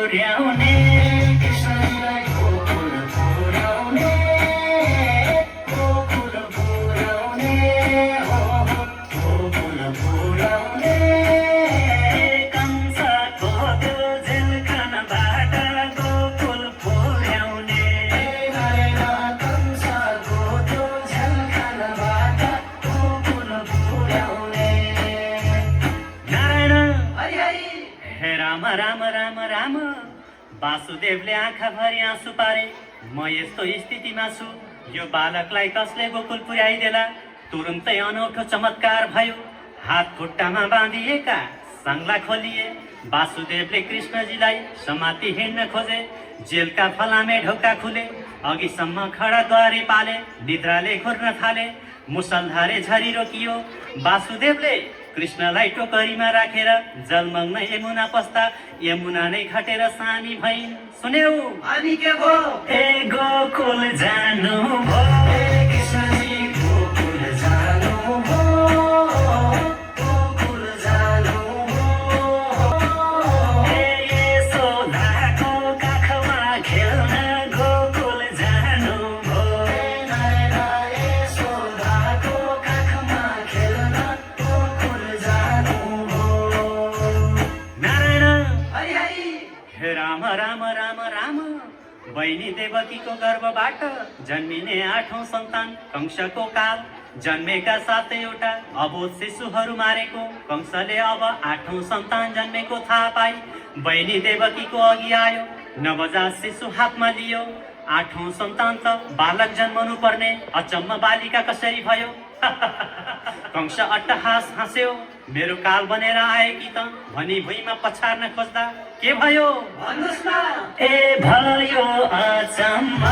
पुर्याउने कृष्णजीलाई गोकुल पुर्याउने गोकुल पुर्याउने हो गोकुल पुर्याउने कंसको त्यो जेलखानाबाट गोकुल पुर्याउने कंसको त्यो जेलखानाबाट गोकुल पुर्याउने नारायण हरि हरि हे राम राम राम राम वासुदेवले आँखाभरि आँसु पारे म यस्तो स्थितिमा छु यो बालकलाई कसले गोकुल पुर्याइदेला तुरुन्तै अनौठो चमत्कार भयो हात खुट्टामा बाँधिएका सङ्ला खोलिए वासुदेवले कृष्णजीलाई समाति हिँड्न खोजे जेलका फलामे ढोका खुले अघिसम्म खडा द्वारे पाले निद्राले घुर्न थाले मुसलधारे झरी रोकियो वासुदेवले कृष्णलाई टोकरीमा राखेर जलमग्न यमुना पस्दा यमुना नै घटेर सानी भइन् सुन्यौ अनि के भो ए गोकुल जानु भो ए कृष्णजी गोकुल जानु भो गोकुल जानु भो ए यशोदाको काखमा खेल्न गोकुल जानु भो ए यशोदाको काखमा खेल्न गोकुल जानु भो नारायण हरि हरि हे राम राम राम राम बहिनी देवकीको गर्भबाट जन्मिने 8औं सन्तान कंसको काल जन्मेका 7वटा अबोध शिशुहरू मारेको कंसले अब 8औं सन्तान जन्मेको थाहा पाई बहिनी देवकीको अघि आयो नवजात शिशु हातमा लियो 8औं सन्तान त बालक जन्मनु पर्ने अचम्म बालिका कसरी भयो कंस अट्टहास हाँस्यो मेरो काल बनेर आएकी त भनी भुइँमा पछार्न खोज्दा के भयो भन्नुस् न ए भयो अचम्म